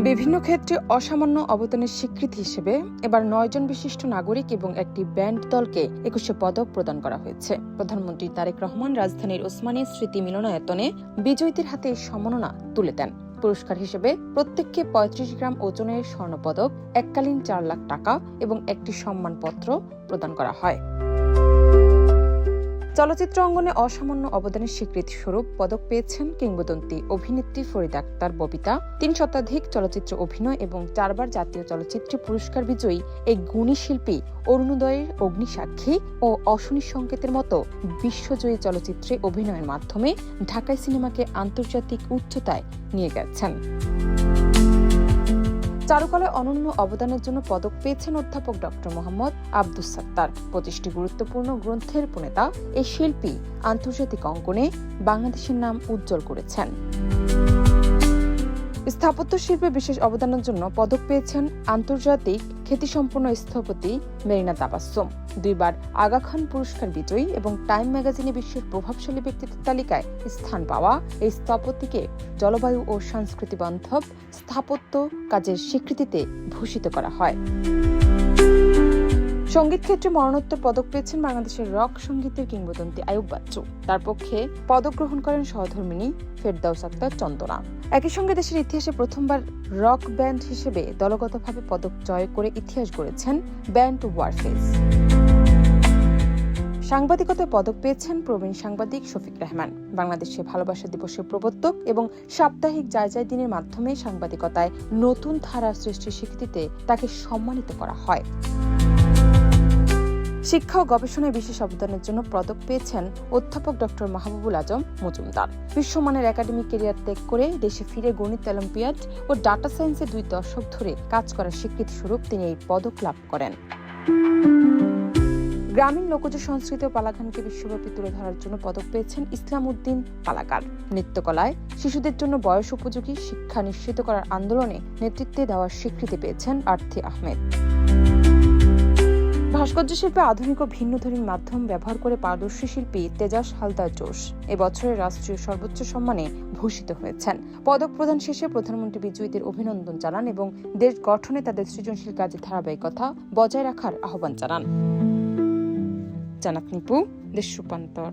বিভিন্ন ক্ষেত্রে অসামান্য অবদানের স্বীকৃতি হিসেবে এবার 9 জন বিশিষ্ট নাগরিক এবং একটি ব্যান্ড দলকে 21 পদক প্রদান করা হয়েছে। প্রধানমন্ত্রী তারেক রহমান রাজধানীর ওসমানী স্মৃতি মিলনায়তনে বিজয়ীদের হাতে সম্মাননা তুলে দেন। পুরস্কার হিসেবে প্রত্যেককে 35 গ্রাম ওজনের স্বর্ণপদক, এককালীন 4 লাখ টাকা এবং একটি সম্মানপত্র প্রদান করা হয়। চলচ্চিত্র অঙ্গনে অসামান্য অবদানের স্বীকৃতি স্বরূপ পদক পেয়েছেন কিংবদন্তি অভিনেত্রী ফরিদা আক্তার ববিতা, 3 শতাধিক চলচ্চিত্র অভিনয় এবং 4 বার জাতীয় চলচ্চিত্র পুরস্কার বিজয়ী এই গুণী শিল্পী অরুণোদয়ের অগ্নিসাক্ষী ও অশনি সংকেতের মতো বিশ্বজয়ী চলচ্চিত্রে অভিনয়ের মাধ্যমে ঢাকাই সিনেমাকে আন্তর্জাতিক উচ্চতায় নিয়ে গেছেন। চারুকলায় অনন্য অবদানের জন্য পদক পেয়েছেন অধ্যাপক ডক্টর মোহাম্মদ আব্দুস সাত্তার। 25টি গুরুত্বপূর্ণ গ্রন্থের প্রণেতা এই শিল্পী আন্তর্জাতিক অঙ্গনে বাংলাদেশের নাম উজ্জ্বল করেছেন। স্থাপত্য শিল্পে বিশেষ অবদানের জন্য পদক পেয়েছেন আন্তর্জাতিক খ্যাতিসম্পন্ন স্থপতি মেরিনা তাবাসসুম, 2 বার আগা খান পুরস্কার বিজয়ী এবং টাইম ম্যাগাজিনে বিশ্বের প্রভাবশালী ব্যক্তিত্বের তালিকায় স্থান পাওয়া এই স্থপতিকে জলবায়ু ও সংস্কৃতি বান্ধব স্থাপত্য কাজের স্বীকৃতিতে ভূষিত করা হয়। সঙ্গীত ক্ষেত্রে মরণোত্তর পদক পেয়েছেন বাংলাদেশের রক সঙ্গীতের কিংবদন্তি আয়ুব বাচ্চু। তার পক্ষে পদক গ্রহণ করেন সহধর্মিণী ফেরদাউস আক্তার চন্দনা। একই সঙ্গে দেশের ইতিহাসে প্রথমবার রক ব্যান্ড হিসেবে দলগতভাবে পদক জয় করে ইতিহাস গড়েছেন ব্যান্ড ওয়ারফেস। সাংবাদিকতায় পদক পেয়েছেন প্রবীণ সাংবাদিক শফিক রেহমান। বাংলাদেশে ভালোবাসা দিবসের প্রবর্তক এবং সাপ্তাহিক যায় দিনের মাধ্যমে সাংবাদিকতায় নতুন ধারা সৃষ্টির স্বীকৃতিতে তাকে সম্মানিত করা হয়। শিক্ষা ও গবেষণায় বিশেষ অবদানের জন্য পদক পেয়েছেন অধ্যাপক ডক্টর মাহবুবুল আজম মজুমদার। বিশ্বমানের একাডেমিক ক্যারিয়ার ত্যাগ করে দেশে ফিরে গণিত অলিম্পিয়াড ও ডাটা সায়েন্সে 2 দশক ধরে কাজ করার স্বীকৃতি স্বরূপ তিনি এই পদক লাভ করেন। গ্রামীণ লোকজ সংস্কৃতি ও পালাগানকে বিশ্বব্যাপী তুলে ধরার জন্য পদক পেয়েছেন ইসলাম উদ্দিন পালাগার। নৃত্যকলায় শিশুদের জন্য বয়স উপযোগী শিক্ষা নিশ্চিত করার আন্দোলনে নেতৃত্বে দেওয়ার স্বীকৃতি পেয়েছেন আরতি আহমেদ। ভাস্কর্য শিল্পে আধুনিক ও ভিন্নধর্মী মাধ্যম ব্যবহার করে পারদর্শী শিল্পী তেজাস হালদার জোশ এবছরের রাষ্ট্রীয় সর্বোচ্চ সম্মানে ভূষিত হয়েছেন। পদক প্রদান শেষে প্রধানমন্ত্রী বিজয়ীদের অভিনন্দন জানান এবং দেশ গঠনে তাদের সৃজনশীল কাজের ধারাবাহিকতা বজায় রাখার আহ্বান জানান। জানাত নিপু, দেশ রূপান্তর।